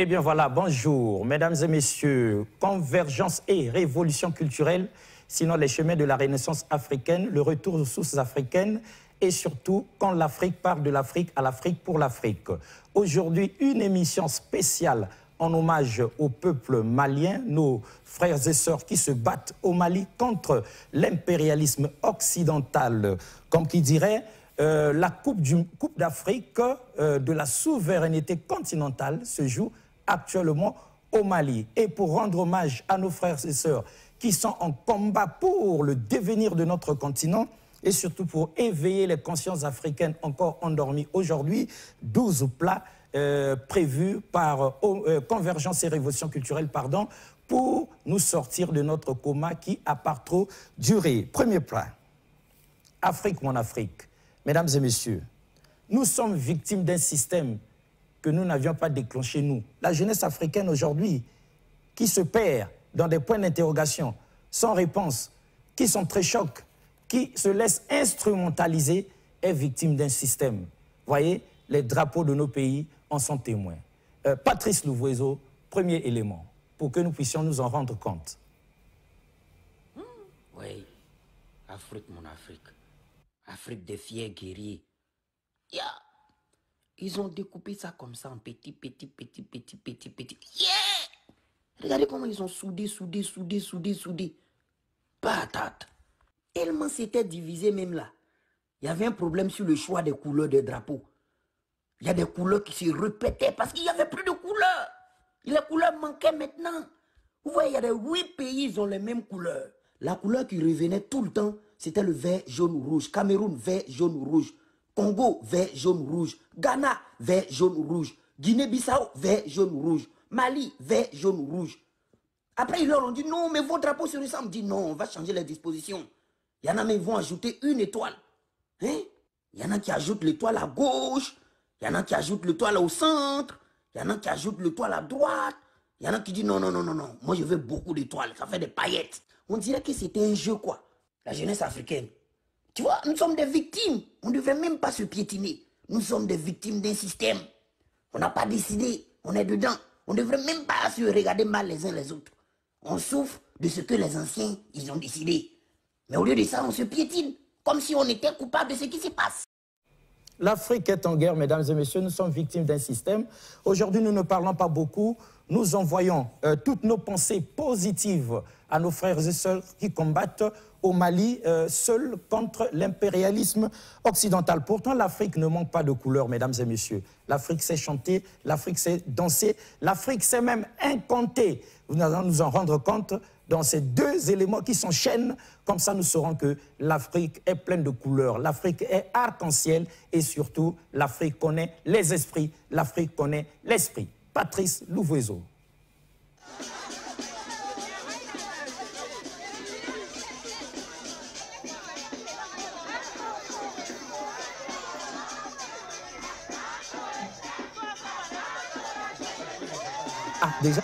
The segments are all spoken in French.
Eh bien voilà, bonjour, mesdames et messieurs. Convergence et révolution culturelle, sinon les chemins de la Renaissance africaine, le retour aux sources africaines et surtout quand l'Afrique parle de l'Afrique à l'Afrique pour l'Afrique. Aujourd'hui, une émission spéciale en hommage au peuple malien, nos frères et sœurs qui se battent au Mali contre l'impérialisme occidental, comme qui dirait la Coupe d'Afrique de la souveraineté continentale se joue actuellement au Mali. Et pour rendre hommage à nos frères et sœurs qui sont en combat pour le devenir de notre continent et surtout pour éveiller les consciences africaines encore endormies aujourd'hui, 12 plats prévus par Convergence et Révolution culturelle, pour nous sortir de notre coma qui a par trop duré. Premier plat, Afrique, mon Afrique. Mesdames et messieurs, nous sommes victimes d'un système que nous n'avions pas déclenché, nous. La jeunesse africaine aujourd'hui, qui se perd dans des points d'interrogation, sans réponse, qui sont très chocs, qui se laissent instrumentaliser, est victime d'un système. Voyez, les drapeaux de nos pays en sont témoins. Patrice Louvoiseau, premier élément, pour que nous puissions nous en rendre compte. Oui, Afrique, mon Afrique. Afrique des fiers guerriers. Yeah. Ils ont découpé ça comme ça en petit. Yeah. Regardez comment ils ont soudé. Patate. Tellement c'était divisé même là. Il y avait un problème sur le choix des couleurs des drapeaux. Il y a des couleurs qui se répétaient parce qu'il n'y avait plus de couleurs. Les couleurs manquaient maintenant. Vous voyez, il y a des 8 pays, ils ont les mêmes couleurs. La couleur qui revenait tout le temps, c'était le vert, jaune, rouge. Cameroun, vert, jaune, rouge. Congo, vert, jaune, rouge. Ghana, vert, jaune, rouge. Guinée-Bissau, vert, jaune, rouge. Mali, vert, jaune, rouge. Après, ils leur ont dit, non, mais vos drapeaux se ressemblent. Dit, non, on va changer les dispositions. Il y en a même, ils vont ajouter une étoile. Hein? Il y en a qui ajoutent l'étoile à gauche. Il y en a qui ajoutent l'étoile au centre. Il y en a qui ajoutent l'étoile à droite. Il y en a qui disent, non. Moi, je veux beaucoup d'étoiles. Ça fait des paillettes. On dirait que c'était un jeu, quoi. La jeunesse africaine. Tu vois, nous sommes des victimes. On ne devrait même pas se piétiner. Nous sommes des victimes d'un système. On n'a pas décidé. On est dedans. On ne devrait même pas se regarder mal les uns les autres. On souffre de ce que les anciens, ils ont décidé. Mais au lieu de ça, on se piétine. Comme si on était coupable de ce qui se passe. L'Afrique est en guerre, mesdames et messieurs. Nous sommes victimes d'un système. Aujourd'hui, nous ne parlons pas beaucoup. Nous envoyons toutes nos pensées positives à nos frères et sœurs qui combattent au Mali, seuls contre l'impérialisme occidental. Pourtant, l'Afrique ne manque pas de couleurs, mesdames et messieurs. L'Afrique sait chanter, l'Afrique sait danser, l'Afrique sait même incanter. Nous allons nous en rendre compte dans ces deux éléments qui s'enchaînent. Comme ça, nous saurons que l'Afrique est pleine de couleurs. L'Afrique est arc-en-ciel et surtout, l'Afrique connaît les esprits. L'Afrique connaît l'esprit. Patrice Louvoiseau. Ah, déjà.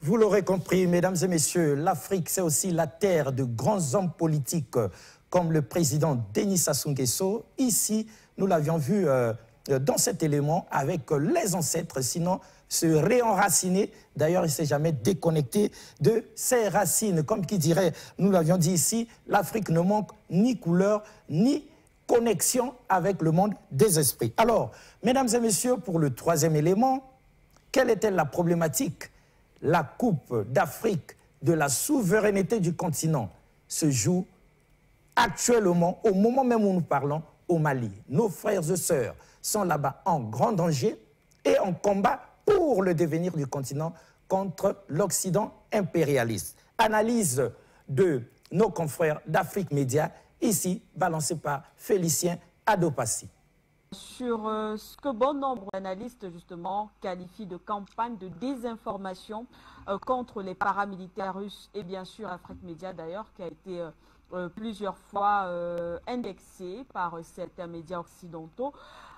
Vous l'aurez compris, mesdames et messieurs, l'Afrique, c'est aussi la terre de grands hommes politiques comme le président Denis Sassou Nguesso. Ici, nous l'avions vu dans cet élément avec les ancêtres, sinon se réenraciner. D'ailleurs, il ne s'est jamais déconnecté de ses racines. Comme qui dirait, nous l'avions dit ici, l'Afrique ne manque ni couleur, ni connexion avec le monde des esprits. Alors, mesdames et messieurs, pour le troisième élément, quelle était la problématique? La Coupe d'Afrique de la souveraineté du continent se joue actuellement, au moment même où nous parlons, au Mali. Nos frères et sœurs sont là-bas en grand danger et en combat pour le devenir du continent contre l'Occident impérialiste. Analyse de nos confrères d'Afrique Média, ici balancée par Félicien Adopassi. Sur ce que bon nombre d'analystes justement qualifient de campagne de désinformation contre les paramilitaires russes et bien sûr Afrique Média d'ailleurs qui a été plusieurs fois indexé par certains médias occidentaux,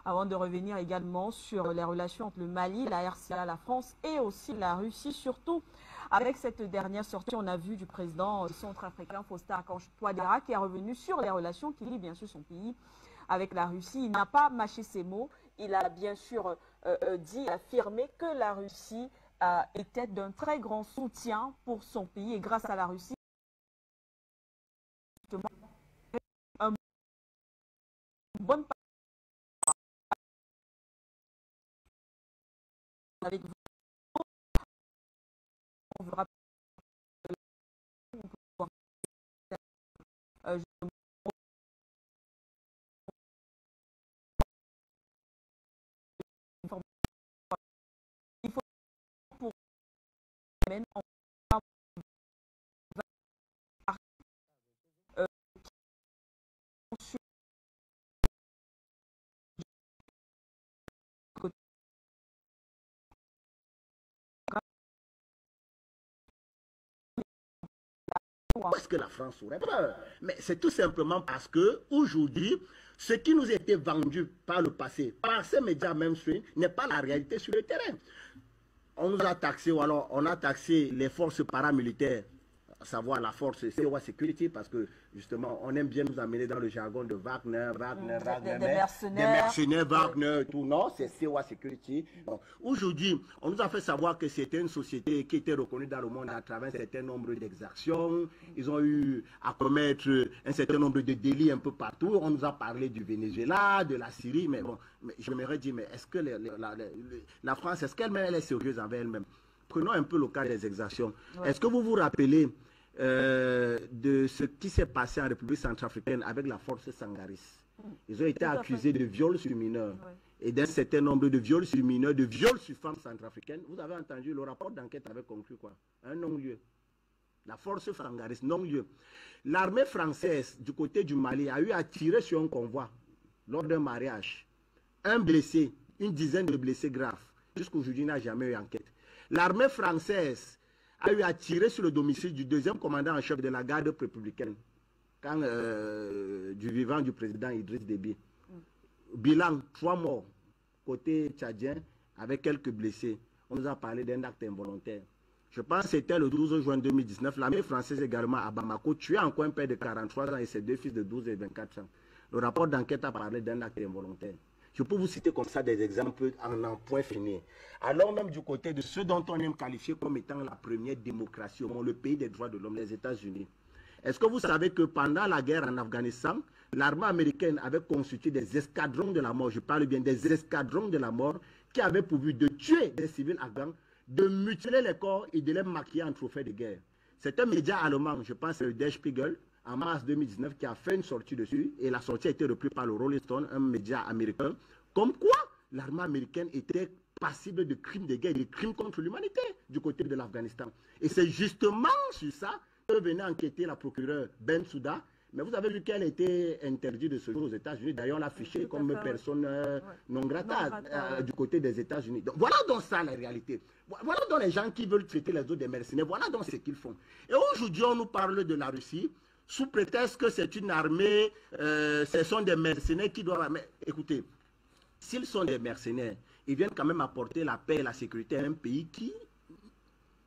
avant de revenir également sur les relations entre le Mali, la RCA, la France et aussi la Russie. Surtout avec cette dernière sortie, on a vu du président centrafricain Faustin Archange Touadéra qui est revenu sur les relations qu'il lie bien sûr son pays avec la Russie. Il n'a pas mâché ses mots, il a bien sûr affirmé que la Russie était d'un très grand soutien pour son pays et grâce à la Russie, justement, une bonne partie avec vous, on veut rappeler il faut pour Est-ce que la France aurait peur? Mais c'est tout simplement parce que aujourd'hui, ce qui nous était vendu par le passé, par ces médias mainstream, n'est pas la réalité sur le terrain. On nous a taxé, ou alors on a taxé les forces paramilitaires, à savoir la force COA Security, parce que justement, on aime bien nous amener dans le jargon de Wagner, des mercenaires, Wagner, tout. Non, c'est COA Security. Bon. Aujourd'hui, on nous a fait savoir que c'était une société qui était reconnue dans le monde à travers un certain nombre d'exactions. Ils ont eu à commettre un certain nombre de délits un peu partout. On nous a parlé du Venezuela, de la Syrie, mais bon, je m'aimerais dire, mais est-ce que la France, est-ce qu'elle-même est sérieuse avec elle-même? Prenons un peu le cas des exactions. Ouais. Est-ce que vous vous rappelez de ce qui s'est passé en République centrafricaine avec la force Sangaris? Ils ont été accusés de viols sur mineurs et d'un certain nombre de viols sur mineurs, de viols sur femmes centrafricaines. Vous avez entendu, le rapport d'enquête avait conclu quoi? Un non-lieu. La force Sangaris, non-lieu. L'armée française du côté du Mali a eu à tirer sur un convoi lors d'un mariage. Un blessé, une dizaine de blessés graves. Jusqu'aujourd'hui, il n'a jamais eu enquête. L'armée française a eu à tirer sur le domicile du deuxième commandant en chef de la garde républicaine. quand, du vivant du président Idriss Déby. Bilan, 3 morts, côté tchadien, avec quelques blessés. On nous a parlé d'un acte involontaire. Je pense que c'était le 12 juin 2019. L'armée française également à Bamako tuait encore un père de 43 ans et ses 2 fils de 12 et 24 ans. Le rapport d'enquête a parlé d'un acte involontaire. Je peux vous citer comme ça des exemples en point fini. Alors même du côté de ceux dont on aime qualifier comme étant la première démocratie au monde, le pays des droits de l'homme, les États-Unis. Est-ce que vous savez que pendant la guerre en Afghanistan, l'armée américaine avait constitué des escadrons de la mort, je parle bien des escadrons de la mort, qui avaient pour but de tuer des civils afghans, de mutiler les corps et de les maquiller en trophées de guerre. C'est un média allemand, je pense le Der Spiegel, en mars 2019, qui a fait une sortie dessus, et la sortie a été reprise par le Rolling Stone, un média américain, comme quoi l'armée américaine était passible de crimes de guerre, de crimes contre l'humanité du côté de l'Afghanistan. Et c'est justement sur ça que venait enquêter la procureure Ben Souda. Mais vous avez vu qu'elle était interdite de ce jour aux États-Unis. D'ailleurs, on l'a affichée comme personne non grata du côté des États-Unis. Voilà donc ça la réalité. Voilà donc les gens qui veulent traiter les autres des mercenaires. Voilà donc ce qu'ils font. Et aujourd'hui, on nous parle de la Russie sous prétexte que c'est une armée, ce sont des mercenaires qui doivent... Mais écoutez, s'ils sont des mercenaires, ils viennent quand même apporter la paix et la sécurité à un pays qui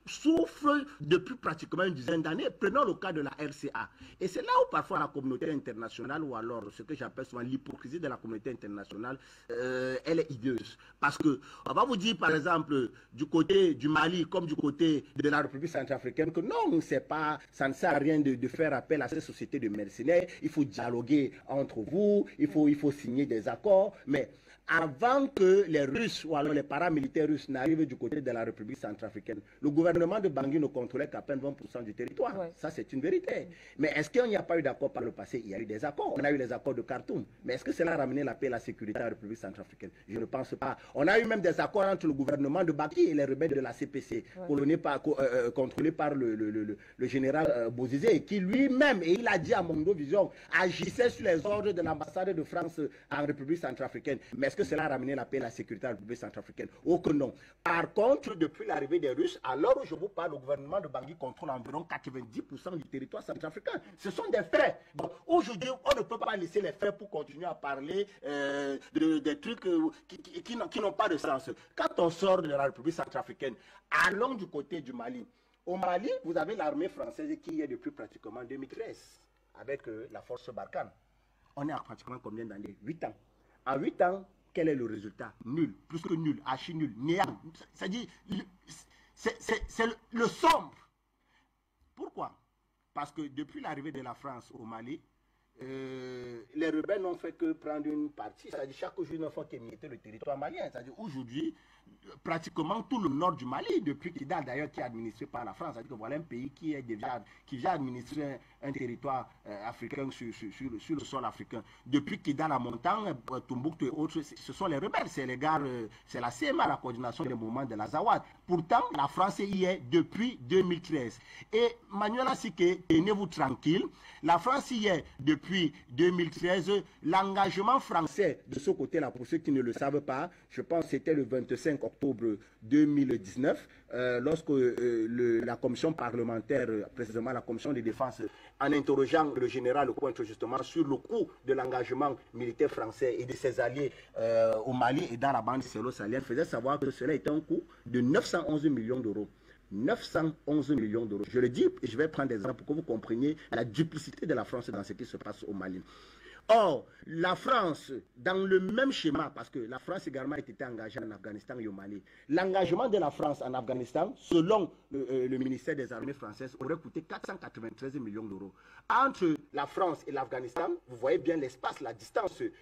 souffre depuis pratiquement une dizaine d'années. Prenons le cas de la RCA. Et c'est là où parfois la communauté internationale, ou alors ce que j'appelle souvent l'hypocrisie de la communauté internationale, elle est hideuse. Parce que, on va vous dire par exemple, du côté du Mali comme du côté de la République centrafricaine, que non, ça ne sert à rien de faire appel à ces sociétés de mercenaires. Il faut dialoguer entre vous, il faut signer des accords, mais avant que les Russes ou alors les paramilitaires russes n'arrivent du côté de la République centrafricaine, le gouvernement de Bangui ne contrôlait qu'à peine 20% du territoire. Ouais. Ça, c'est une vérité. Mais est-ce qu'il n'y a pas eu d'accord par le passé? Il y a eu des accords. On a eu les accords de Khartoum. Mais est-ce que cela a ramené la paix et la sécurité à la République centrafricaine? Je ne pense pas. On a eu même des accords entre le gouvernement de Baki et les rebelles de la CPC, contrôlés par le général Bozizé, qui lui-même, et il a dit à Mondovision, agissait sur les ordres de l'ambassade de France en République centrafricaine. Mais est-ce que cela a ramené la paix et la sécurité à la République centrafricaine? Oh que non. Par contre, depuis l'arrivée des Russes, alors où je vous parle, le gouvernement de Bangui contrôle environ 90% du territoire centrafricain. Ce sont des faits. Donc aujourd'hui, on ne peut pas laisser les faits pour continuer à parler des trucs qui n'ont pas de sens. Quand on sort de la République centrafricaine, allons du côté du Mali. Au Mali, vous avez l'armée française qui est depuis pratiquement 2013 avec la force Barkhane. On est à pratiquement combien d'années? 8 ans. En 8 ans, quel est le résultat? Nul, plus que nul, archi nul, néant. C'est-à-dire, c'est le sombre. Pourquoi? Parce que depuis l'arrivée de la France au Mali, les rebelles n'ont fait que prendre une partie. C'est-à-dire, chaque jour, ils ne font qu'émietter le territoire malien. C'est-à-dire, aujourd'hui, pratiquement tout le nord du Mali, depuis Kidal d'ailleurs, qui est administré par la France. C'est-à-dire que voilà un pays qui vient administrer un territoire africain sur le sol africain. Depuis Kidal à Montagne, Tombouctou et autres, ce sont les rebelles. C'est les gars, c'est la CMA, la coordination des mouvements de l'Azawad. Pourtant, la France y est depuis 2013. Et Manuel Asike, tenez-vous tranquille, la France y est depuis 2013. L'engagement français de ce côté-là, pour ceux qui ne le savent pas, je pense que c'était le 25 octobre 2019, lorsque la commission parlementaire, précisément la commission de défense, en interrogeant le général Lecointre justement sur le coût de l'engagement militaire français et de ses alliés au Mali et dans la bande sahélo-saharienne, faisait savoir que cela était un coût de 911 millions d'euros. 911 millions d'euros. Je le dis et je vais prendre des exemples pour que vous compreniez la duplicité de la France dans ce qui se passe au Mali. Or, la France, dans le même schéma, parce que la France également a été engagée en Afghanistan et au Mali, l'engagement de la France en Afghanistan, selon le ministère des Armées françaises, aurait coûté 493 millions d'euros. Entre la France et l'Afghanistan, vous voyez bien l'espace, la distance. Et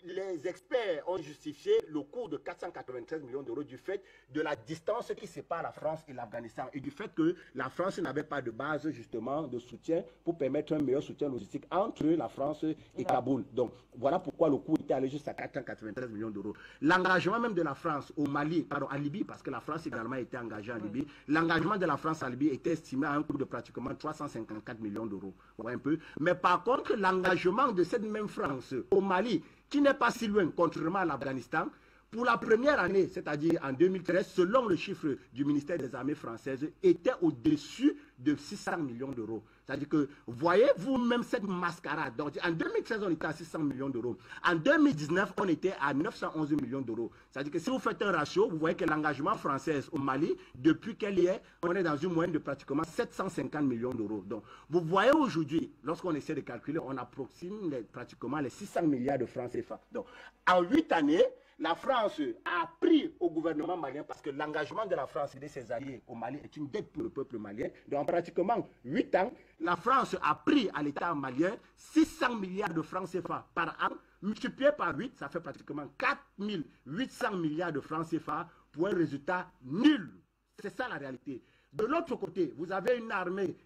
les experts ont justifié le coût de 493 millions d'euros du fait de la distance qui sépare la France et l'Afghanistan et du fait que la France n'avait pas de base justement de soutien pour permettre un meilleur soutien logistique entre la France et Kaboul. Donc voilà pourquoi le coût était allé jusqu'à 493 millions d'euros. L'engagement même de la France au Mali, pardon, en Libye, parce que la France également a été engagée en Libye, l'engagement de la France en Libye était estimé à un coût de pratiquement 354 millions d'euros. Un peu. Mais par contre, l'engagement de cette même France au Mali, qui n'est pas si loin, contrairement à l'Afghanistan, pour la première année, c'est-à-dire en 2013, selon le chiffre du ministère des Armées françaises, était au-dessus de 600 millions d'euros. C'est-à-dire que, voyez vous-même cette mascarade. Donc, en 2013, on était à 600 millions d'euros. En 2019, on était à 911 millions d'euros. C'est-à-dire que si vous faites un ratio, vous voyez que l'engagement français au Mali, depuis qu'elle y est, on est dans une moyenne de pratiquement 750 millions d'euros. Donc, vous voyez aujourd'hui, lorsqu'on essaie de calculer, on approxime pratiquement les 600 milliards de francs CFA. Donc, en 8 années, la France a appris au gouvernement malien, parce que l'engagement de la France et de ses alliés au Mali est une dette pour le peuple malien. Donc, en pratiquement 8 ans, la France a pris à l'État malien 600 milliards de francs CFA par an, multiplié par 8, ça fait pratiquement 4800 milliards de francs CFA pour un résultat nul. C'est ça la réalité. De l'autre côté, vous avez une armée,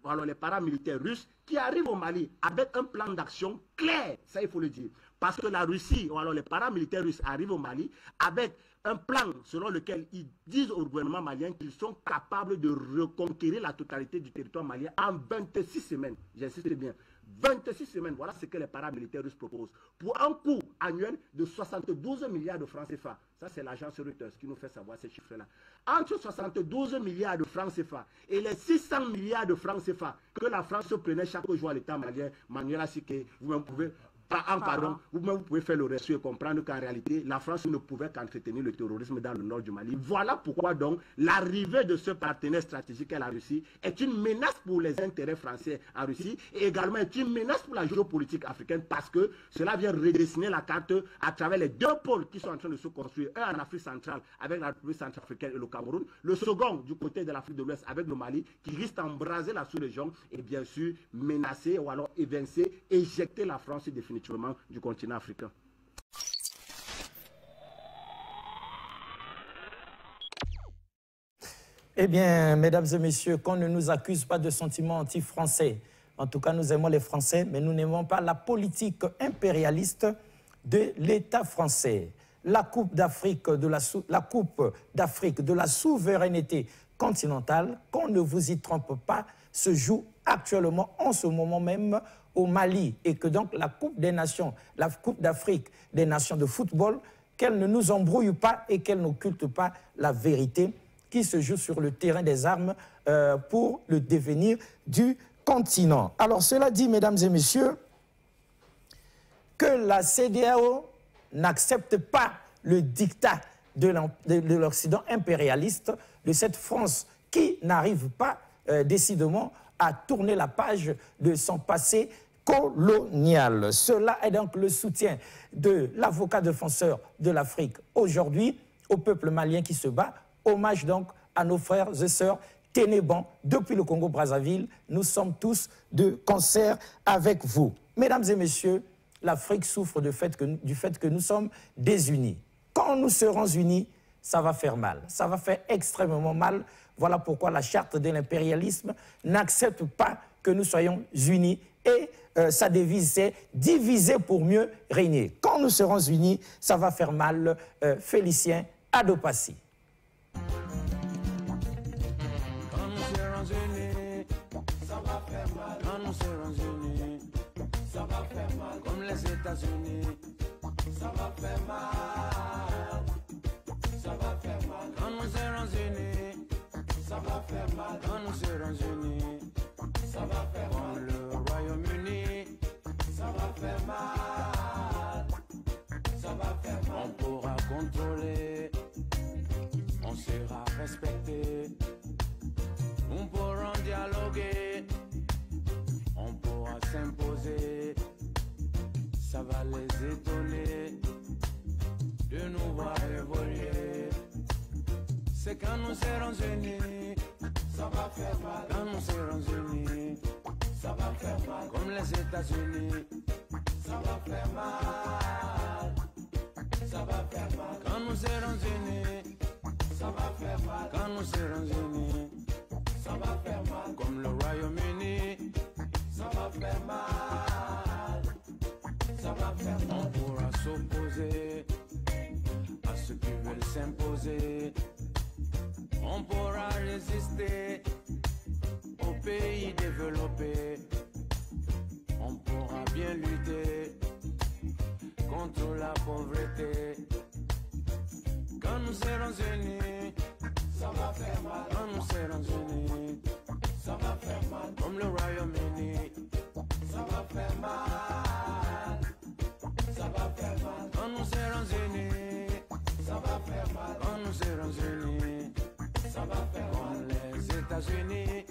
alors les paramilitaires russes, qui arrivent au Mali avec un plan d'action clair, ça il faut le dire. Parce que la Russie, ou alors les paramilitaires russes arrivent au Mali avec un plan selon lequel ils disent au gouvernement malien qu'ils sont capables de reconquérir la totalité du territoire malien en 26 semaines. J'insiste bien. 26 semaines, voilà ce que les paramilitaires russes proposent. Pour un coût annuel de 72 milliards de francs CFA. Ça, c'est l'agence Reuters qui nous fait savoir ces chiffres-là. Entre 72 milliards de francs CFA et les 600 milliards de francs CFA que la France prenait chaque jour à l'État malien, Manuel Assiké, vous-même pouvez... vous pouvez faire le reçu et comprendre qu'en réalité, la France ne pouvait qu'entretenir le terrorisme dans le nord du Mali. Voilà pourquoi donc l'arrivée de ce partenaire stratégique à la Russie est une menace pour les intérêts français en Russie et également est une menace pour la géopolitique africaine parce que cela vient redessiner la carte à travers les deux pôles qui sont en train de se construire. Un en Afrique centrale avec la République centrafricaine et le Cameroun. Le second du côté de l'Afrique de l'Ouest avec le Mali qui risque d'embraser la sous-région et bien sûr menacer ou alors évincer, éjecter la France définitivement du continent africain. Eh bien, mesdames et messieurs, qu'on ne nous accuse pas de sentiments anti-français. En tout cas, nous aimons les Français, mais nous n'aimons pas la politique impérialiste de l'État français. La Coupe d'Afrique de la souveraineté continentale, qu'on ne vous y trompe pas, se joue actuellement en ce moment même au Mali et que donc la Coupe des Nations, la Coupe d'Afrique des Nations de football, qu'elle ne nous embrouille pas et qu'elle n'occulte pas la vérité qui se joue sur le terrain des armes pour le devenir du continent. Alors cela dit, mesdames et messieurs, que la CEDEAO n'accepte pas le diktat de l'Occident impérialiste, de cette France qui n'arrive pas décidément à tourner la page de son passé colonial. Cela est donc le soutien de l'avocat défenseur de l'Afrique aujourd'hui au peuple malien qui se bat. Hommage donc à nos frères et sœurs ténébreux depuis le Congo-Brazzaville. Nous sommes tous de concert avec vous. Mesdames et messieurs, l'Afrique souffre du fait que nous sommes désunis. Quand nous serons unis, ça va faire mal. Ça va faire extrêmement mal. Voilà pourquoi la charte de l'impérialisme n'accepte pas que nous soyons unis et sa devise c'est diviser pour mieux régner. Quand nous serons unis, ça va faire mal. Félicien Adopassi. Quand nous serons unis, ça va faire mal. Quand nous serons unis, ça va faire mal. Comme les États-Unis, ça va faire mal. Ça va faire mal. Quand nous serons unis, ça va faire mal. Quand nous serons unis, ça va faire mal. Comme le Royaume-Uni, ça va faire mal. Ça va faire mal. On pourra contrôler, on sera respecté. Nous pourrons dialoguer, on pourra s'imposer. Ça va les étonner de nous voir évoluer. C'est quand nous serons unis, ça va faire mal. Quand nous serons unis, ça va faire mal. Comme les États-Unis, ça va faire mal. Ça va faire mal. Quand nous serons unis, ça va faire mal. Quand nous serons unis, ça va faire mal. Comme le Royaume-Uni, ça va faire mal. Ça va faire mal. On pourra s'opposer à ceux qui veulent s'imposer. On pourra résister aux pays développés. On pourra bien lutter contre la pauvreté. Quand nous serons unis, ça va faire mal. Quand nous serons unis, ça va faire mal. Comme le Royaume-Uni, ça va faire mal. Ça va faire mal. Quand nous serons unis, ça va faire mal. Quand nous serons unis, ça va faire mal. Comme les États-Unis,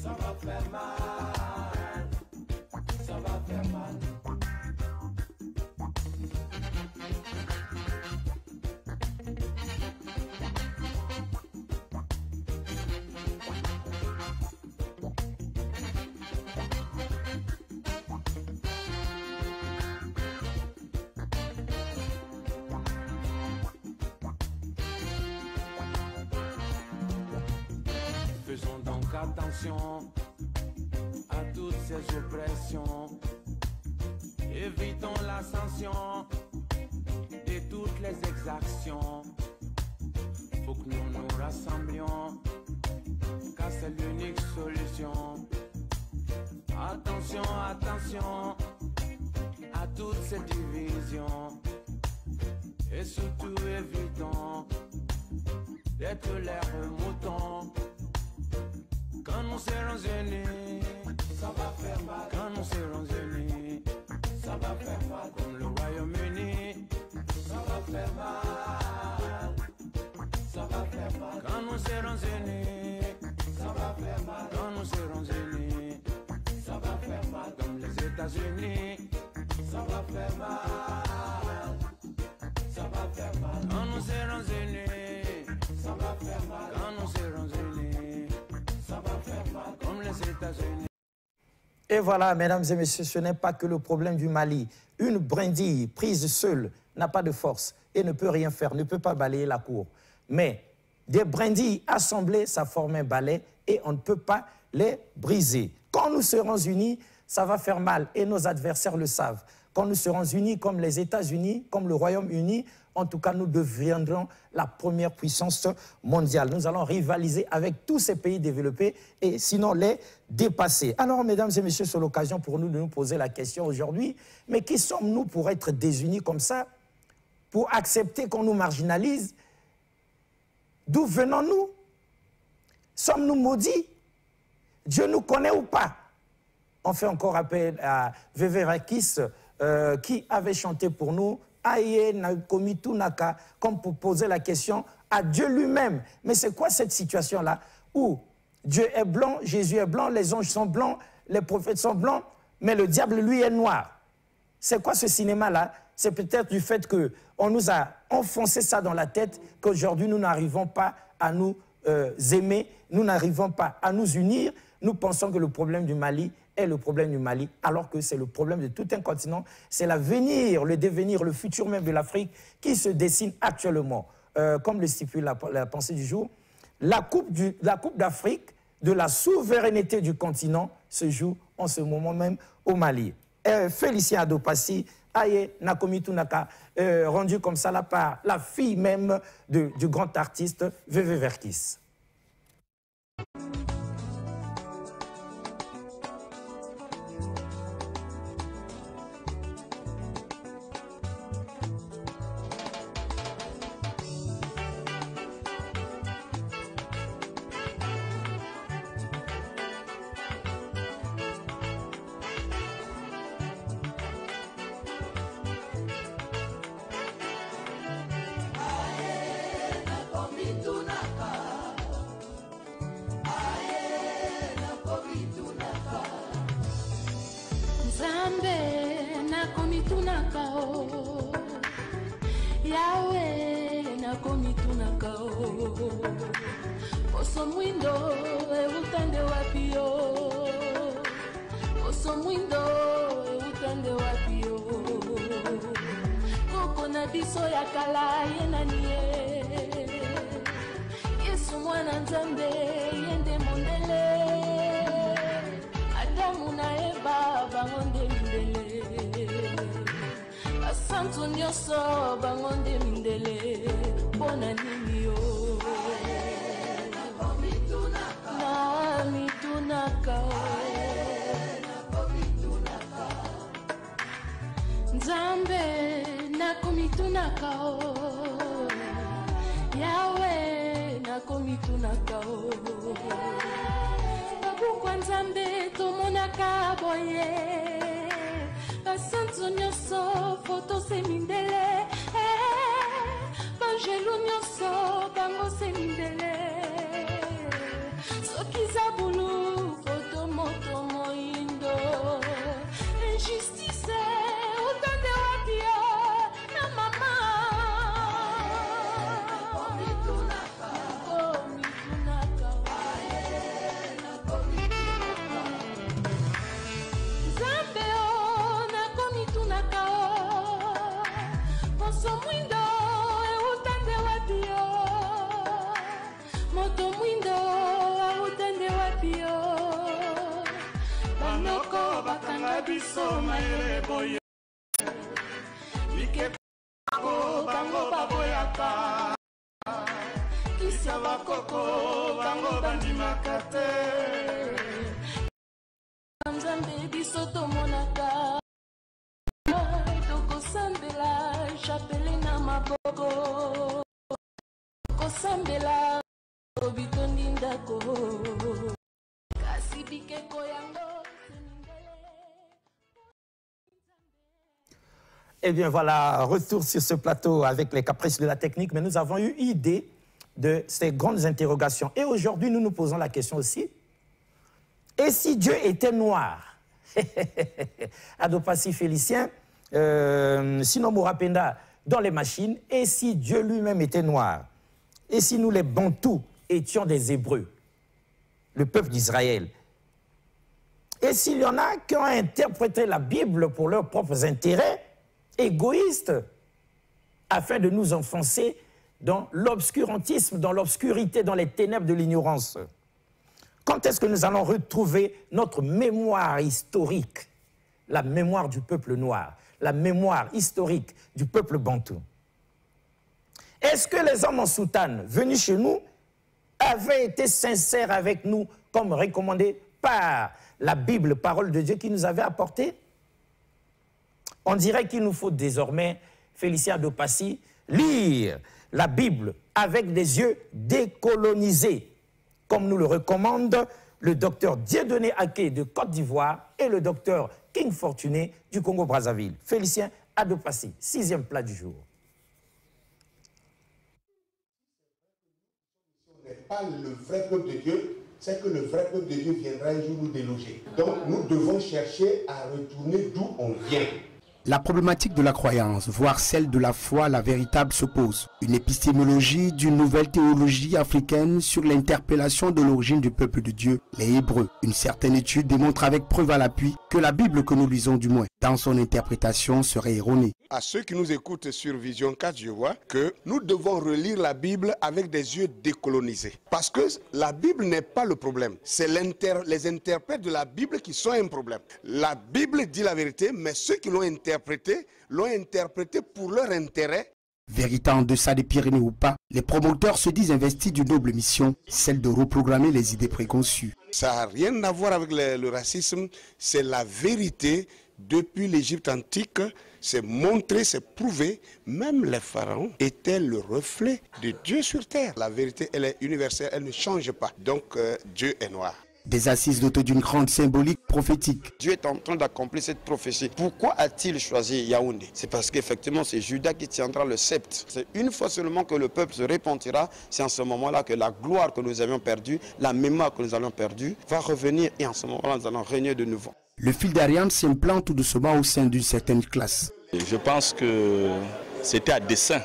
ça va faire mal. Ça va faire mal. Faisons donc attention à toutes ces oppressions. Évitons la sanction et toutes les exactions. Faut que nous nous rassemblions, car c'est l'unique solution. Attention, attention à toutes ces divisions. Et surtout évitons d'être l'air mouton. Quand nous serons unis, ça va faire mal. Quand nous serons unis, ça va faire mal. Comme le Royaume-Uni, ça va faire mal. Ça va faire mal. Quand nous serons unis, ça va faire mal. Quand nous serons unis, ça va faire mal. Comme les États-Unis, ça va faire mal. Ça va faire mal. Quand nous serons unis, ça va faire mal. Quand nous serons unis, ça va faire mal. Comme les États-Unis. Et voilà, mesdames et messieurs, ce n'est pas que le problème du Mali. Une brindille prise seule n'a pas de force et ne peut rien faire, ne peut pas balayer la cour. Mais des brindilles assemblées, ça forme un balai et on ne peut pas les briser. Quand nous serons unis, ça va faire mal et nos adversaires le savent. Quand nous serons unis comme les États-Unis, comme le Royaume-Uni, en tout cas, nous deviendrons la première puissance mondiale. Nous allons rivaliser avec tous ces pays développés et sinon les dépasser. Alors, mesdames et messieurs, c'est l'occasion pour nous de nous poser la question aujourd'hui. Mais qui sommes-nous pour être désunis comme ça, pour accepter qu'on nous marginalise? D'où venons-nous? Sommes-nous maudits? Dieu nous connaît ou pas? On fait encore appel à Vévé Verkis qui avait chanté pour nous Aye Nakomitu Naka, comme pour poser la question à Dieu lui-même. Mais c'est quoi cette situation-là où Dieu est blanc, Jésus est blanc, les anges sont blancs, les prophètes sont blancs, mais le diable, lui, est noir? C'est quoi ce cinéma-là? C'est peut-être du fait qu'on nous a enfoncé ça dans la tête qu'aujourd'hui, nous n'arrivons pas à nous aimer, nous n'arrivons pas à nous unir. Nous pensons que le problème du Mali est le problème du Mali, alors que c'est le problème de tout un continent. C'est l'avenir, le devenir, le futur même de l'Afrique qui se dessine actuellement. Comme le stipule la pensée du jour, la Coupe d'Afrique de la souveraineté du continent se joue en ce moment même au Mali. Félicien Adopassi, Aye Nakomitu Naka, rendu comme ça là par la fille même du grand artiste Vévé Verkis. Yahweh nakomitunaka osomwindo eutande wapio osomwindo eutande wapio koko na biso ya kala ye nani ye Yesu mwana nzambe yende mondele Adamu na Eva bangonde mindele Santo nyoso bangonde mindele bona nini yo na mitunaka Nzambe na komitunaka Yawe nakomi tunaka o Babukwa Nzambe tomonaka boye Basantu nyonso foto semindele Banjelu nyonso bango semindele Soki zabulu foto moto moindo Injustice utande wapio na mama bango baboyaka Kisa bakoko bango bandimaka te Nzambe biso tomonaka Tokosambela chapele na maboko Tokosambela bitondi ndako Kasi bikeko yango Eh bien voilà, retour sur ce plateau avec les caprices de la technique, mais nous avons eu idée de ces grandes interrogations. Et aujourd'hui, nous nous posons la question aussi, et si Dieu était noir? Adopassi Félicien, sinon Mourapenda dans les machines, et si Dieu lui-même était noir? Et si nous les Bantous étions des Hébreux, le peuple d'Israël? Et s'il y en a qui ont interprété la Bible pour leurs propres intérêts, égoïstes, afin de nous enfoncer dans l'obscurantisme, dans l'obscurité, dans les ténèbres de l'ignorance. Quand est-ce que nous allons retrouver notre mémoire historique, la mémoire du peuple noir, la mémoire historique du peuple bantou? Est-ce que les hommes en soutane venus chez nous avaient été sincères avec nous, comme recommandé par la Bible, parole de Dieu qui nous avait apporté? On dirait qu'il nous faut désormais, Félicien Adopassi, lire la Bible avec des yeux décolonisés, comme nous le recommandent le docteur Dieudonné Aké de Côte d'Ivoire et le docteur King Fortuné du Congo-Brazzaville. Félicien Adopassi, 6e plat du jour. Ce n'est pas le vrai peuple de Dieu, c'est que le vrai peuple de Dieu viendra un jour nous déloger. Donc nous devons chercher à retourner d'où on vient. La problématique de la croyance, voire celle de la foi, la véritable, se pose. Une épistémologie d'une nouvelle théologie africaine sur l'interpellation de l'origine du peuple de Dieu, les Hébreux. Une certaine étude démontre avec preuve à l'appui que la Bible que nous lisons du moins, dans son interprétation, serait erronée. À ceux qui nous écoutent sur Vision 4, je vois que nous devons relire la Bible avec des yeux décolonisés. Parce que la Bible n'est pas le problème. C'est les interprètes de la Bible qui sont un problème. La Bible dit la vérité, mais ceux qui l'ont interprété pour leur intérêt. Vérité en deçà des Pyrénées ou pas, les promoteurs se disent investis d'une noble mission, celle de reprogrammer les idées préconçues. Ça n'a rien à voir avec le racisme, c'est la vérité. Depuis l'Égypte antique, c'est montré, c'est prouvé, même les pharaons étaient le reflet de Dieu sur terre. La vérité, elle est universelle, elle ne change pas. Donc Dieu est noir. Des assises dotées d'une grande symbolique prophétique. Dieu est en train d'accomplir cette prophétie. Pourquoi a-t-il choisi Yaoundé? C'est parce qu'effectivement c'est Judas qui tiendra le sceptre. C'est une fois seulement que le peuple se repentira, c'est en ce moment-là que la gloire que nous avions perdue, la mémoire que nous avions perdue, va revenir et en ce moment-là nous allons régner de nouveau. Le fil d'Ariane s'implante tout doucement au sein d'une certaine classe. Je pense que c'était à dessein,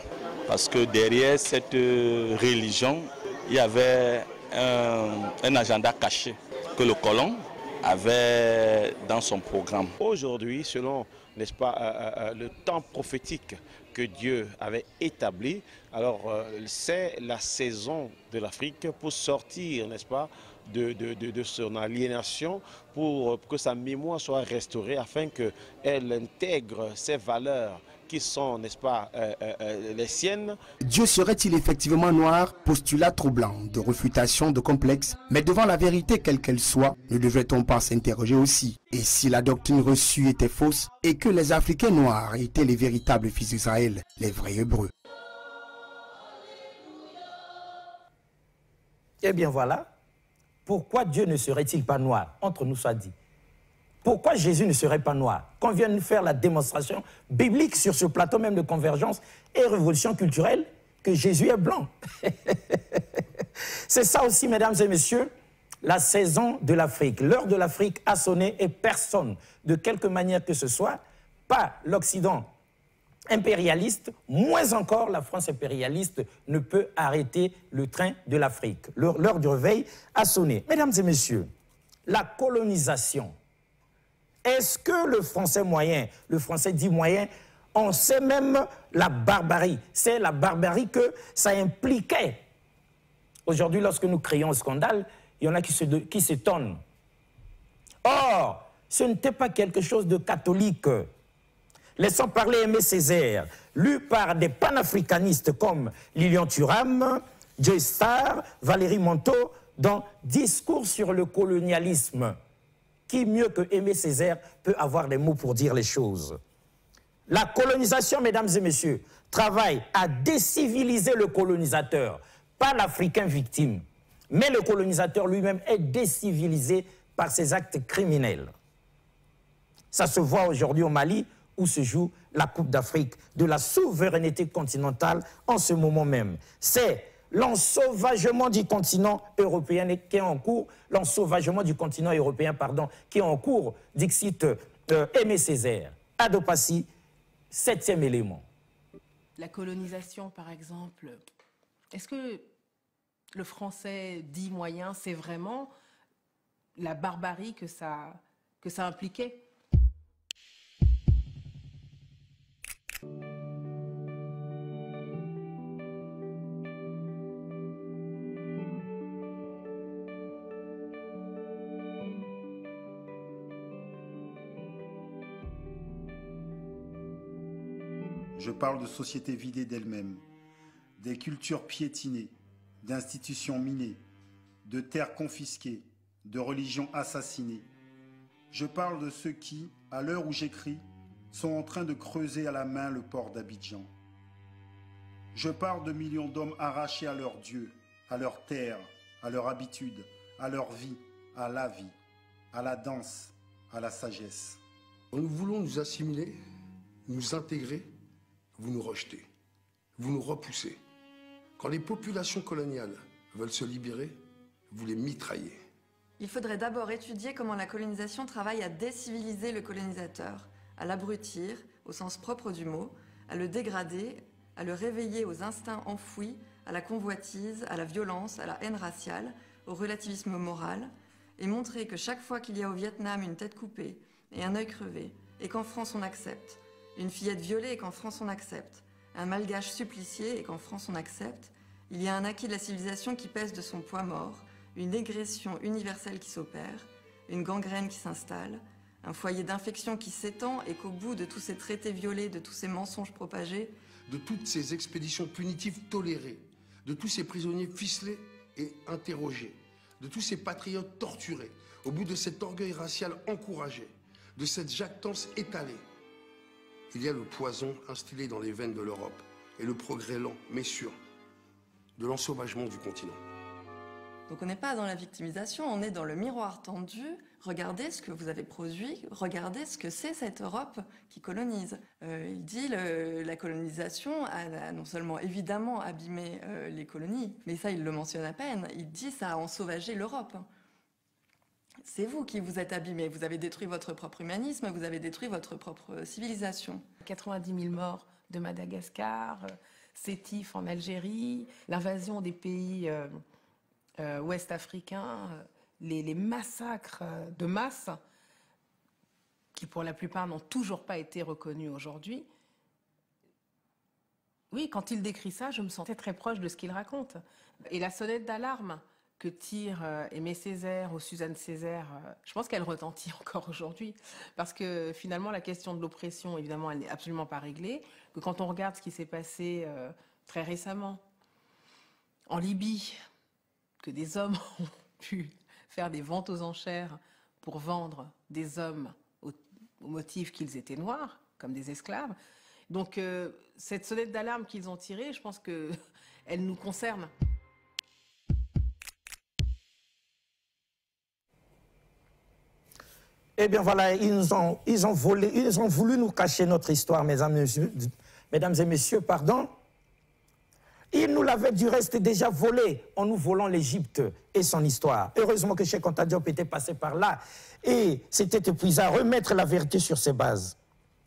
parce que derrière cette religion, il y avait un agenda caché que le colon avait dans son programme. Aujourd'hui, selon, n'est-ce pas, le temps prophétique que Dieu avait établi, alors c'est la saison de l'Afrique pour sortir, n'est-ce pas, de son aliénation, pour que sa mémoire soit restaurée afin qu'elle intègre ses valeurs qui sont, n'est-ce pas, les siennes. Dieu serait-il effectivement noir? Postulat troublant, de réfutation, de complexe. Mais devant la vérité, quelle qu'elle soit, ne devrait-on pas s'interroger aussi? Et si la doctrine reçue était fausse, et que les Africains noirs étaient les véritables fils d'Israël, les vrais Hébreux? Eh bien voilà, pourquoi Dieu ne serait-il pas noir? Entre nous soit dit. Pourquoi Jésus ne serait pas noir? Qu'on vienne nous faire la démonstration biblique sur ce plateau même de convergence et révolution culturelle que Jésus est blanc. C'est ça aussi, mesdames et messieurs, la saison de l'Afrique. L'heure de l'Afrique a sonné et personne, de quelque manière que ce soit, pas l'Occident impérialiste, moins encore la France impérialiste, ne peut arrêter le train de l'Afrique. L'heure du réveil a sonné. Mesdames et messieurs, la colonisation. Est-ce que le français moyen, le français dit moyen, on sait même la barbarie? C'est la barbarie que ça impliquait. Aujourd'hui, lorsque nous créons un scandale, il y en a qui s'étonnent. Or, ce n'était pas quelque chose de catholique. Laissons parler Aimé Césaire, lu par des panafricanistes comme Lilian Thuram, Joy Starr, Valérie Monteau, dans Discours sur le colonialisme. Qui mieux que Aimé Césaire peut avoir des mots pour dire les choses? La colonisation, mesdames et messieurs, travaille à déciviliser le colonisateur, pas l'Africain victime. Mais le colonisateur lui-même est décivilisé par ses actes criminels. Ça se voit aujourd'hui au Mali, où se joue la Coupe d'Afrique de la souveraineté continentale en ce moment même. C'est l'ensauvagement du continent européen qui est en cours, l'ensauvagement du continent européen, pardon, qui est en cours, dixit Aimé Césaire. Adopassi, 7e élément. La colonisation, par exemple, est-ce que le français dit moyen, c'est vraiment la barbarie que ça impliquait? Je parle de sociétés vidées d'elles-mêmes, des cultures piétinées, d'institutions minées, de terres confisquées, de religions assassinées. Je parle de ceux qui, à l'heure où j'écris, sont en train de creuser à la main le port d'Abidjan. Je parle de millions d'hommes arrachés à leur Dieu, à leur terre, à leur habitude, à leur vie, à la vie, à la danse, à la sagesse. Quand nous voulons nous assimiler, nous intégrer, vous nous rejetez, vous nous repoussez. Quand les populations coloniales veulent se libérer, vous les mitraillez. Il faudrait d'abord étudier comment la colonisation travaille à déciviliser le colonisateur, à l'abrutir, au sens propre du mot, à le dégrader, à le réveiller aux instincts enfouis, à la convoitise, à la violence, à la haine raciale, au relativisme moral, et montrer que chaque fois qu'il y a au Vietnam une tête coupée et un œil crevé, et qu'en France on accepte, une fillette violée et qu'en France on accepte, un malgache supplicié et qu'en France on accepte, il y a un acquis de la civilisation qui pèse de son poids mort, une régression universelle qui s'opère, une gangrène qui s'installe, un foyer d'infection qui s'étend et qu'au bout de tous ces traités violés, de tous ces mensonges propagés, de toutes ces expéditions punitives tolérées, de tous ces prisonniers ficelés et interrogés, de tous ces patriotes torturés, au bout de cet orgueil racial encouragé, de cette jactance étalée, il y a le poison instillé dans les veines de l'Europe et le progrès lent, mais sûr, de l'ensauvagement du continent. Donc on n'est pas dans la victimisation, on est dans le miroir tendu. Regardez ce que vous avez produit, regardez ce que c'est cette Europe qui colonise. Il dit la colonisation a non seulement évidemment abîmé les colonies, mais ça il le mentionne à peine, il dit ça a ensauvagé l'Europe. C'est vous qui vous êtes abîmés, vous avez détruit votre propre humanisme, vous avez détruit votre propre civilisation. 90 000 morts de Madagascar, Sétif en Algérie, l'invasion des pays ouest africains, les massacres de masse, qui pour la plupart n'ont toujours pas été reconnus aujourd'hui. Oui, quand il décrit ça, je me sentais très proche de ce qu'il raconte. Et la sonnette d'alarme que tire Aimé Césaire ou Suzanne Césaire, je pense qu'elle retentit encore aujourd'hui. Parce que finalement, la question de l'oppression, évidemment, elle n'est absolument pas réglée. Que quand on regarde ce qui s'est passé très récemment en Libye, que des hommes ont pu faire des ventes aux enchères pour vendre des hommes au motif qu'ils étaient noirs, comme des esclaves. Donc cette sonnette d'alarme qu'ils ont tirée, je pense qu'elle nous concerne. bien voilà, ils ont voulu nous cacher notre histoire, mesdames et messieurs, pardon. Ils nous l'avaient du reste déjà volé en nous volant l'Égypte et son histoire. Heureusement que Cheikh Anta Diop était passé par là et s'était épuisé à remettre la vérité sur ses bases.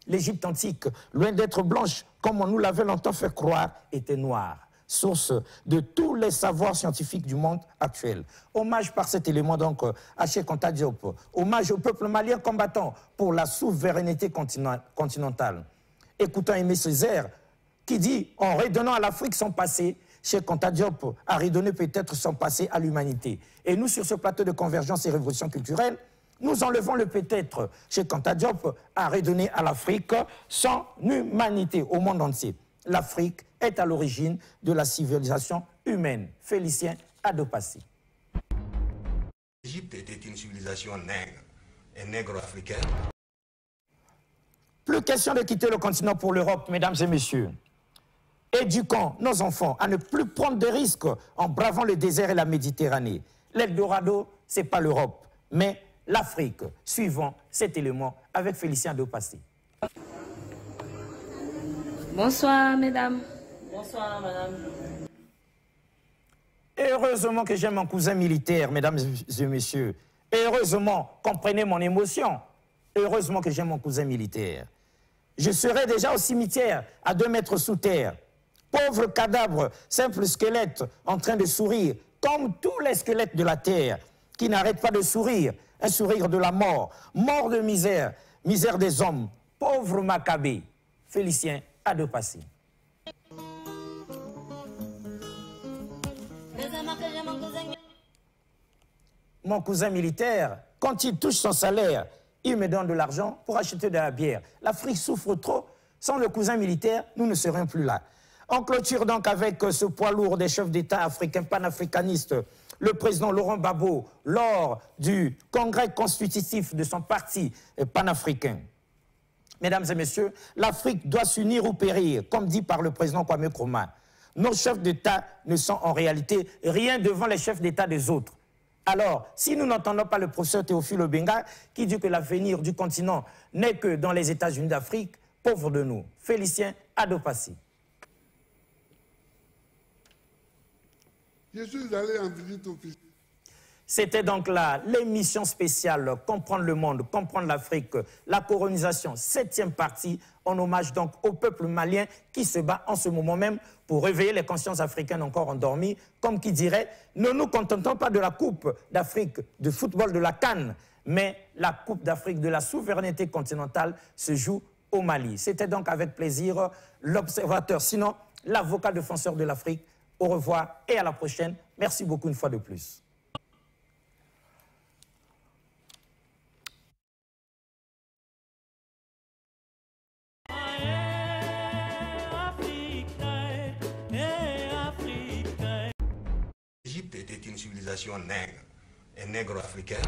L'Égypte antique, loin d'être blanche, comme on nous l'avait longtemps fait croire, était noire, source de tous les savoirs scientifiques du monde actuel. Hommage par cet élément donc à Cheikh Anta Diop. Hommage au peuple malien combattant pour la souveraineté continentale. Écoutons Aimé Césaire, qui dit, en redonnant à l'Afrique son passé, Cheikh Anta Diop a redonné peut-être son passé à l'humanité. Et nous, sur ce plateau de Convergence et Révolution culturelle, nous enlevons le peut-être. Cheikh Anta Diop a redonné à l'Afrique son humanité au monde entier. L'Afrique est à l'origine de la civilisation humaine. Félicien Adopassi. L'Égypte était une civilisation nègre et négro-africaine. Plus question de quitter le continent pour l'Europe, mesdames et messieurs. Éduquons nos enfants à ne plus prendre de risques en bravant le désert et la Méditerranée. L'Eldorado, ce n'est pas l'Europe, mais l'Afrique. Suivons cet élément avec Félicien Adopassi. Bonsoir, mesdames. Bonsoir, madame. Heureusement que j'ai mon cousin militaire, mesdames et messieurs. Heureusement, comprenez mon émotion. Heureusement que j'ai mon cousin militaire. Je serai déjà au cimetière, à 2 mètres sous terre. Pauvre cadavre, simple squelette, en train de sourire, comme tous les squelettes de la terre, qui n'arrêtent pas de sourire, un sourire de la mort, mort de misère, misère des hommes, pauvre Maccabée. Félicien Adopassi. Mon cousin militaire, quand il touche son salaire, il me donne de l'argent pour acheter de la bière. L'Afrique souffre trop. Sans le cousin militaire, nous ne serions plus là. On clôture donc avec ce poids lourd des chefs d'État africains panafricanistes, le président Laurent Gbagbo, lors du congrès constitutif de son parti panafricain. Mesdames et messieurs, l'Afrique doit s'unir ou périr, comme dit par le président Kwame Nkrumah. Nos chefs d'État ne sont en réalité rien devant les chefs d'État des autres. Alors, si nous n'entendons pas le professeur Théophile Obenga, qui dit que l'avenir du continent n'est que dans les États-Unis d'Afrique, pauvre de nous. Félicien Adopassi. Je suis allé en visite officielle. C'était donc là l'émission spéciale Comprendre le monde, comprendre l'Afrique, la colonisation, 7e partie, en hommage donc au peuple malien qui se bat en ce moment même pour réveiller les consciences africaines encore endormies, comme qui dirait, ne nous contentons pas de la Coupe d'Afrique de football de la CAN, mais la Coupe d'Afrique de la souveraineté continentale se joue au Mali. C'était donc avec plaisir l'observateur, sinon l'avocat défenseur de l'Afrique. Au revoir et à la prochaine. Merci beaucoup une fois de plus. L'Égypte était une civilisation nègre et négro-africaine.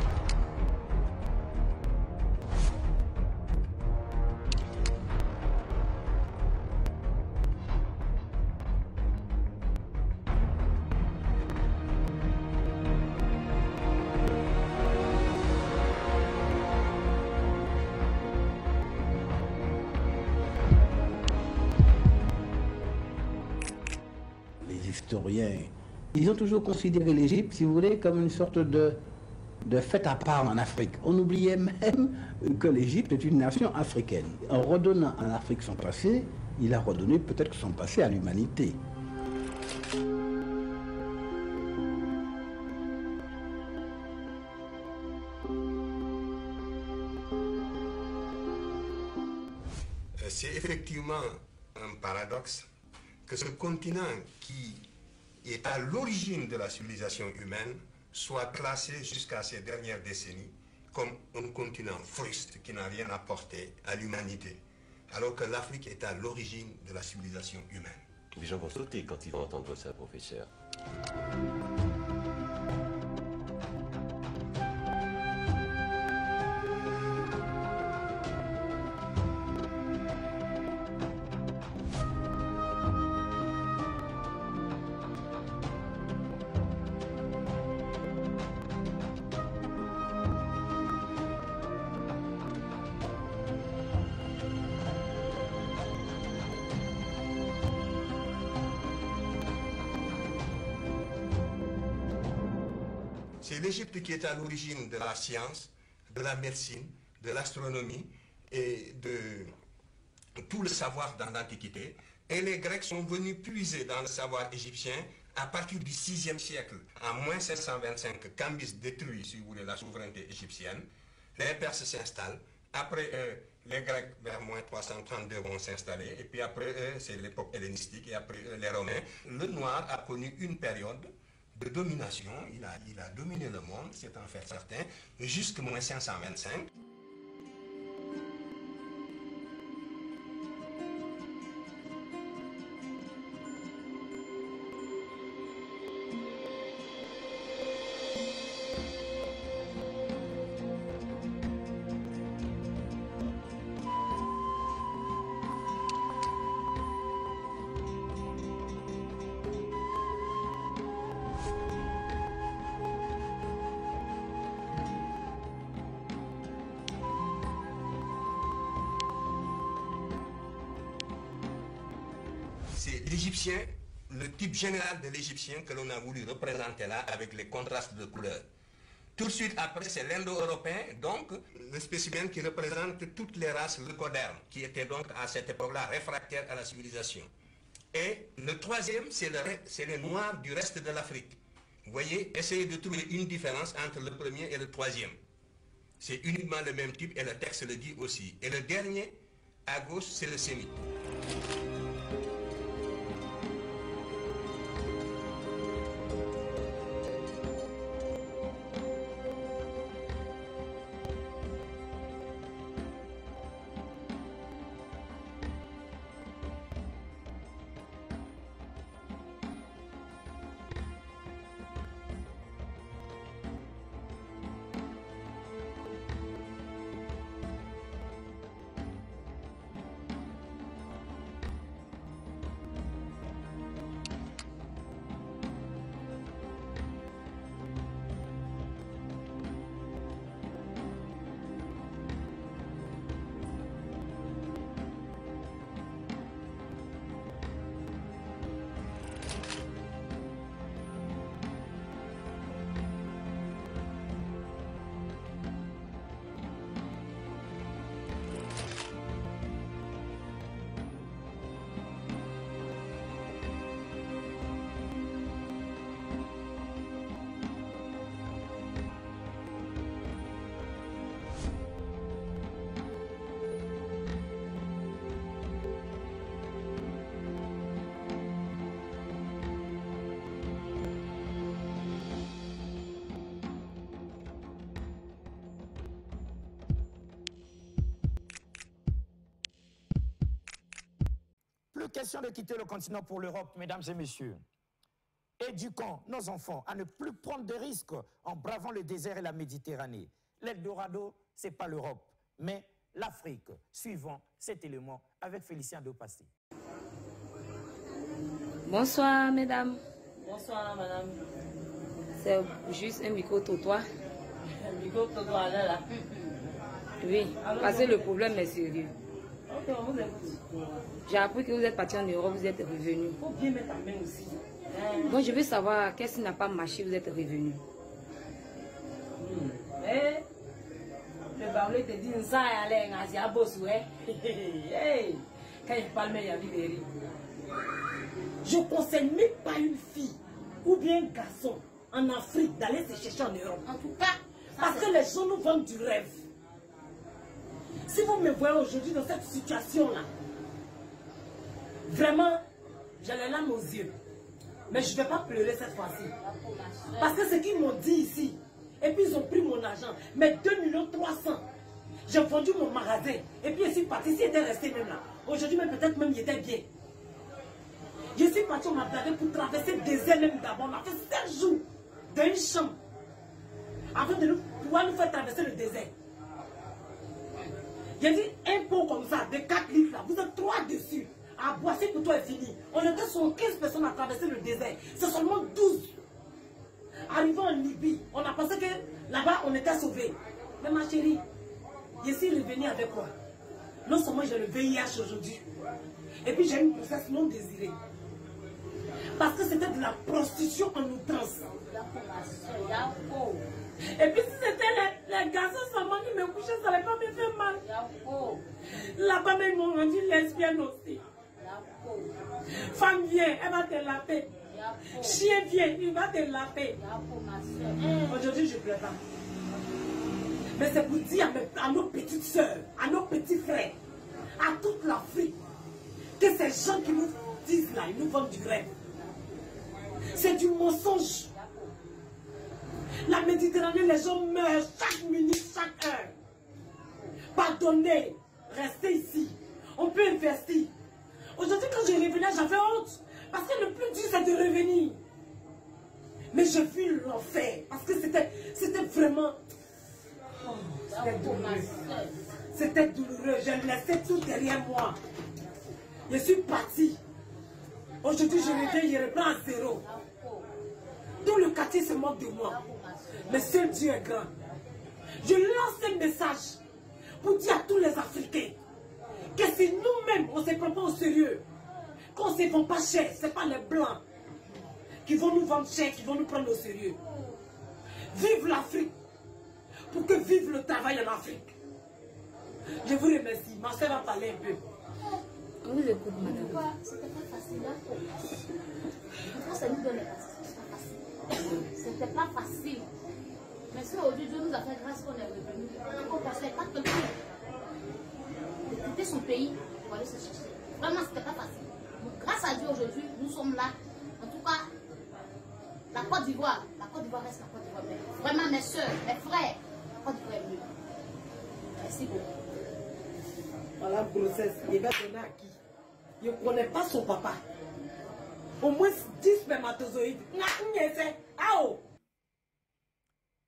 Historiens, ils ont toujours considéré l'Égypte, si vous voulez, comme une sorte de fait à part en Afrique. On oubliait même que l'Égypte est une nation africaine. En redonnant à l'Afrique son passé, il a redonné peut-être son passé à l'humanité. C'est effectivement un paradoxe que ce continent qui est à l'origine de la civilisation humaine soit classé jusqu'à ces dernières décennies comme un continent fruste qui n'a rien apporté à l'humanité, alors que l'Afrique est à l'origine de la civilisation humaine. Les gens vont sauter quand ils vont entendre ça, professeur. C'est l'Égypte qui est à l'origine de la science, de la médecine, de l'astronomie et de tout le savoir dans l'Antiquité. Et les Grecs sont venus puiser dans le savoir égyptien à partir du 6e siècle. En moins 525, Cambyse détruit, si vous voulez, la souveraineté égyptienne. Les Perses s'installent. Après eux, les Grecs, vers moins 332, vont s'installer. Et puis après eux, c'est l'époque hellénistique. Et après eux, les Romains. Le noir a connu une période de domination. Il a dominé le monde, c'est en fait certain, jusqu'à moins 525. C'est l'égyptien, le type général de l'égyptien que l'on a voulu représenter là avec les contrastes de couleurs. Tout de suite après, c'est l'indo-européen, donc le spécimen qui représente toutes les races leucodermes, qui étaient donc à cette époque-là réfractaires à la civilisation. Et le troisième, c'est les noirs du reste de l'Afrique. Vous voyez, essayez de trouver une différence entre le premier et le troisième. C'est uniquement le même type et le texte le dit aussi. Et le dernier, à gauche, c'est le sémite. Plus question de quitter le continent pour l'Europe, mesdames et messieurs. Éduquons nos enfants à ne plus prendre de risques en bravant le désert et la Méditerranée. L'Eldorado, ce n'est pas l'Europe, mais l'Afrique. Suivons cet élément avec Félicien Dopassi. Bonsoir, mesdames. Bonsoir, madame. C'est juste un micro-trottoir. Un micro-trottoir là. Oui, parce que le problème est sérieux. Ok, on vous écoute. J'ai appris que vous êtes parti en Europe, vous êtes revenu. Il faut bien mettre la main aussi. Donc je veux savoir qu'est-ce qui n'a pas marché, vous êtes revenu. Mais le baroulé te dit ça et allez, c'est un beau souhait. Quand il parle, il y a libéré. Je ne conseille même pas une fille ou bien un garçon en Afrique d'aller se chercher en Europe. En tout cas, parce que les gens nous vendent du rêve. Si vous me voyez aujourd'hui dans cette situation-là, vraiment, j'ai les larmes aux yeux. Mais je ne vais pas pleurer cette fois-ci. Parce que ce qu'ils m'ont dit ici, et puis ils ont pris mon argent, mais 2 300 000. J'ai vendu mon magasin, et puis je suis parti, s'il était resté même là. Aujourd'hui, même peut-être même il était bien. Je suis parti, on m'a blagué pour traverser des ailes même d'abord. On a fait 7 jours dans une chambre, avant de pouvoir nous faire traverser le désert. J'ai dit un pot comme ça, de 4 litres là, vous êtes 3 dessus. À Boissy pour toi est fini. On était sur 15 personnes à traverser le désert. C'est seulement 12. Arrivant en Libye, on a pensé que là-bas on était sauvés. Mais ma chérie, je suis revenue avec quoi? Non seulement j'ai le VIH aujourd'hui, et puis j'ai une grossesse non désirée. Parce que c'était de la prostitution en outrance. Et puis si c'était les garçons seulement qui me couchaient, ça n'allait pas me faire mal. Là-bas, ils m'ont rendu lesbienne aussi. Femme vient, elle va te laver. Chien vient, il va te laver. Aujourd'hui, je ne pleure pas. Mais c'est pour dire à nos petites soeurs, à nos petits frères, à toute l'Afrique, que ces gens qui nous disent là, ils nous vendent du rêve. C'est du mensonge. La Méditerranée, les gens meurent chaque minute, chaque heure. Pardonnez, restez ici. On peut investir. Aujourd'hui, quand je revenais, j'avais honte. Parce que le plus dur, c'est de revenir. Mais j'ai vu l'enfer. Parce que c'était vraiment... Oh, c'était douloureux. C'était douloureux. J'ai laissé tout derrière moi. Je suis partie. Aujourd'hui, je reviens, je reprends à zéro. Tout le quartier se moque de moi. Mais seul Dieu est grand. Je lance un message pour dire à tous les Africains que si nous-mêmes, on ne se prend pas au sérieux, qu'on ne se vend pas cher, ce n'est pas les Blancs qui vont nous vendre cher, qui vont nous prendre au sérieux. Vive l'Afrique, pour que vive le travail en Afrique. Je vous remercie. Ma soeur va parler un peu. On vous écoute, madame. C'était pas facile. Ça nous donne c'était pas facile. Mais si aujourd'hui Dieu nous a fait grâce qu'on est revenu, on ne pensait pas quelqu'un de quitter son pays pour aller se chercher. Vraiment, c'était pas facile. Donc, grâce à Dieu aujourd'hui, nous sommes là. En tout cas, la Côte d'Ivoire reste la Côte d'Ivoire. Vraiment, mes soeurs, mes frères, la Côte d'Ivoire est mieux. Merci beaucoup. Voilà, grossesse, il va donner à qui? Il ne connaît pas son papa. Au moins 10 spermatozoïdes.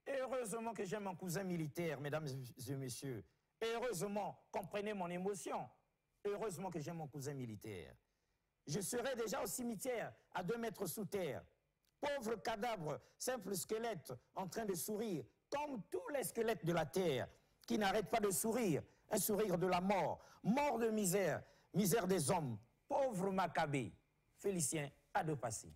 Et heureusement que j'ai mon cousin militaire, mesdames et messieurs. Et heureusement, comprenez mon émotion. Heureusement que j'ai mon cousin militaire. Je serai déjà au cimetière, à 2 mètres sous terre. Pauvre cadavre, simple squelette, en train de sourire, comme tous les squelettes de la terre, qui n'arrêtent pas de sourire. Un sourire de la mort, mort de misère, misère des hommes. Pauvre Maccabée. Félicien à de passer.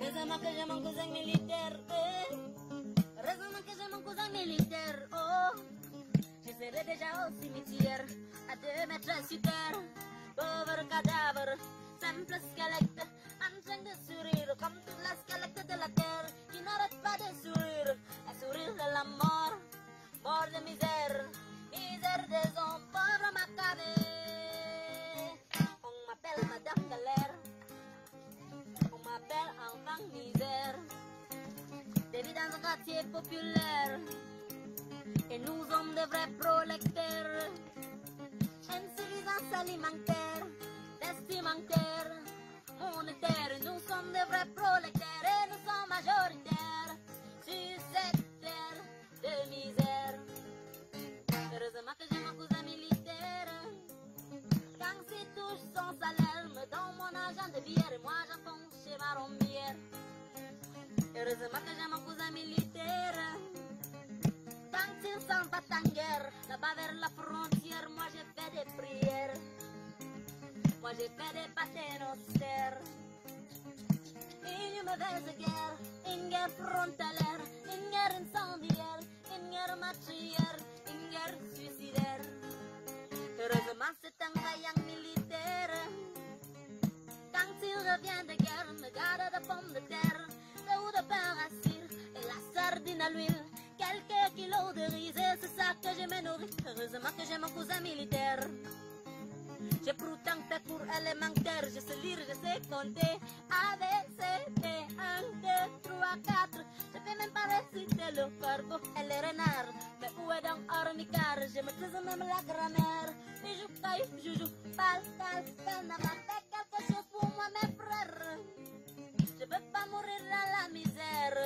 Heureusement que j'ai mon cousin militaire, heureusement que j'ai mon cousin militaire, oh. Je serai déjà au cimetière, à 2 mètres sur terre. Pauvre cadavre, simple squelette, en train de sourire, comme tous les squelettes de la terre, qui n'arrêtent pas de sourire, à sourire de la mort, mort de misère, misère des hommes, pauvre Maccabée. On m'appelle Madame Galère, on m'appelle enfant misère, des vies dans un quartier populaire, et nous sommes de vrais prolétaires. Insuffisance alimentaire, vestimentaire, monétaire, nous sommes de vrais prolétaires et nous sommes majoritaires sur cette terre de misère. Heureusement que j'ai mon cousin militaire, quand s'il touche son salaire, me donne mon argent de bière et moi j'enfonce chez ma rombière. Heureusement que j'ai mon cousin militaire, quand il s'en va en guerre, là-bas vers la frontière, moi j'ai fait des prières, moi j'ai fait des paternostères. Une mauvaise guerre, une guerre frontalière, une guerre incendiaire, une guerre meurtrière, une guerre suicidaire. Heureusement c'est un vaillant militaire, quand il revient de guerre, me garde de pommes de terre, de ou de pain à cire, et la sardine à l'huile, quelques kilos de riz, c'est ça que je me nourris. Heureusement que j'ai mon cousin militaire. J'ai pourtant fait pour élémentaire, je sais lire, je sais compter. A, B, C, D, 1, 2, 3, 4. Je peux même pas réciter le corbeau et le renard. Mais où est donc Ormicar? Je maîtrise même la grammaire. Et je caille, je joue, Pascal, Fernand, fait quelque chose pour moi, mes frères. Je veux pas mourir dans la misère,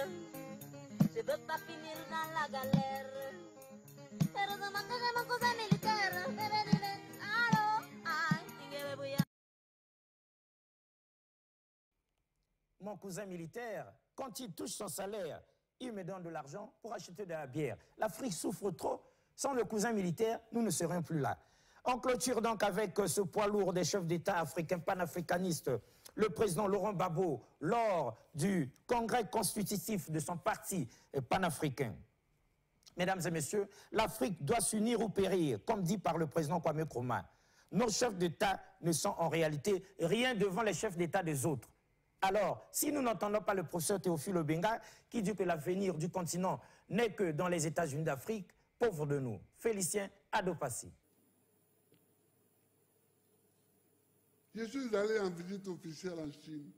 je veux pas finir dans la galère. Heureusement que j'ai mon cousin militaire. Allô, aïe, Mon cousin militaire, quand il touche son salaire, il me donne de l'argent pour acheter de la bière. L'Afrique souffre trop. Sans le cousin militaire, nous ne serions plus là. On clôture donc avec ce poids lourd des chefs d'État africains panafricanistes, le président Laurent Gbagbo, lors du congrès constitutif de son parti panafricain. Mesdames et messieurs, l'Afrique doit s'unir ou périr, comme dit par le président Kwame Nkrumah. Nos chefs d'État ne sont en réalité rien devant les chefs d'État des autres. Alors, si nous n'entendons pas le professeur Théophile Obenga, qui dit que l'avenir du continent n'est que dans les États-Unis d'Afrique, pauvre de nous. Félicien Adopassi. Je suis allé en visite officielle en Chine.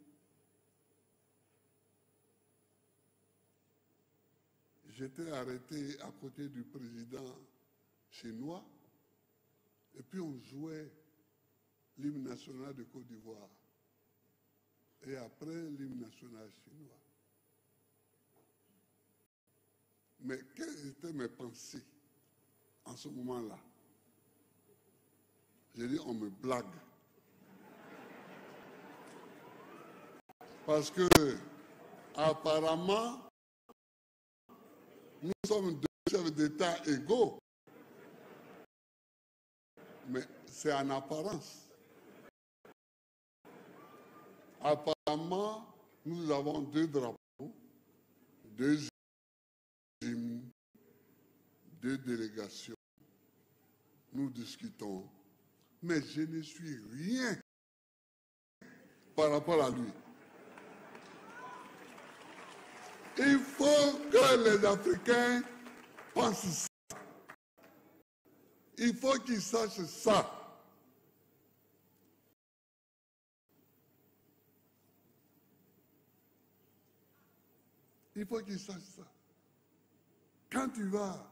J'étais arrêté à côté du président chinois et puis on jouait l'hymne national de Côte d'Ivoire et après l'hymne national chinois. Mais quelles étaient mes pensées en ce moment-là? J'ai dit, on me blague. Parce que, apparemment, nous sommes deux chefs d'État égaux. Mais c'est en apparence. Apparemment, nous avons deux drapeaux, deux hymnes, deux délégations. Nous discutons. Mais je ne suis rien par rapport à lui. Il faut que les Africains pensent ça. Il faut qu'ils sachent ça. Il faut qu'ils sachent ça. Quand tu vas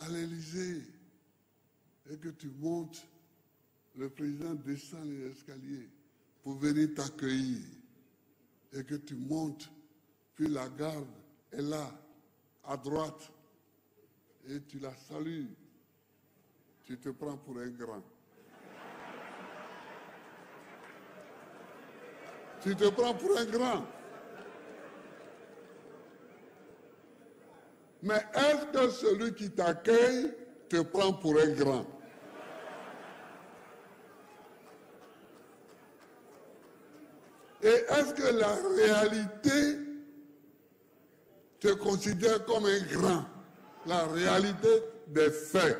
à l'Élysée et que tu montes, le président descend les escaliers pour venir t'accueillir. Et que tu montes, puis la garde est là, à droite, et tu la salues, tu te prends pour un grand. Tu te prends pour un grand. Mais est-ce que celui qui t'accueille te prend pour un grand? Et est-ce que la réalité te considère comme un grand? La réalité des faits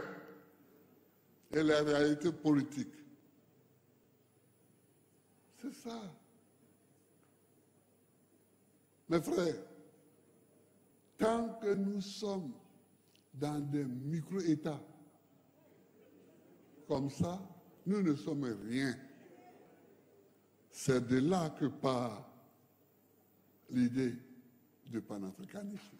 et la réalité politique. C'est ça. Mes frères, tant que nous sommes dans des micro-États comme ça, nous ne sommes rien. C'est de là que part l'idée du panafricanisme.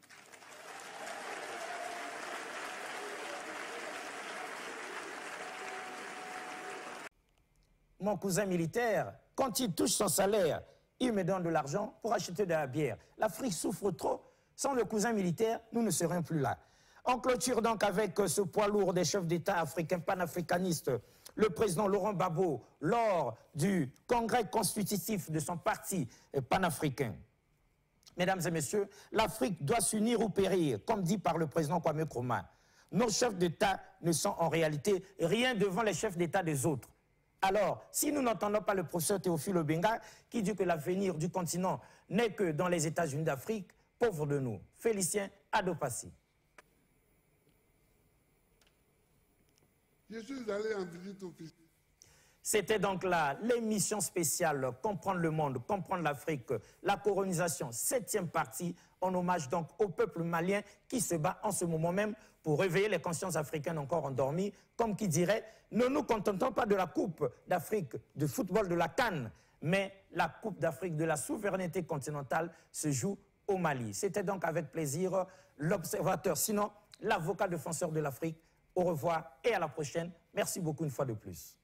Mon cousin militaire, quand il touche son salaire, il me donne de l'argent pour acheter de la bière. L'Afrique souffre trop. Sans le cousin militaire, nous ne serions plus là. On clôture donc avec ce poids lourd des chefs d'État africains panafricanistes, le président Laurent Gbagbo, lors du congrès constitutif de son parti panafricain. Mesdames et messieurs, l'Afrique doit s'unir ou périr, comme dit par le président Kwame Nkrumah. Nos chefs d'État ne sont en réalité rien devant les chefs d'État des autres. Alors, si nous n'entendons pas le professeur Théophile Obenga, qui dit que l'avenir du continent n'est que dans les États-Unis d'Afrique, pauvre de nous. Félicien Adopassi. Je suis allé en visite officielle. C'était donc là l'émission spéciale Comprendre le monde, comprendre l'Afrique, la colonisation, 7e partie, en hommage donc au peuple malien qui se bat en ce moment même pour réveiller les consciences africaines encore endormies, comme qui dirait, ne nous contentons pas de la Coupe d'Afrique de football de la CAN, mais la Coupe d'Afrique de la souveraineté continentale se joue au Mali. C'était donc avec plaisir l'observateur, sinon l'avocat défenseur de l'Afrique. Au revoir et à la prochaine. Merci beaucoup une fois de plus.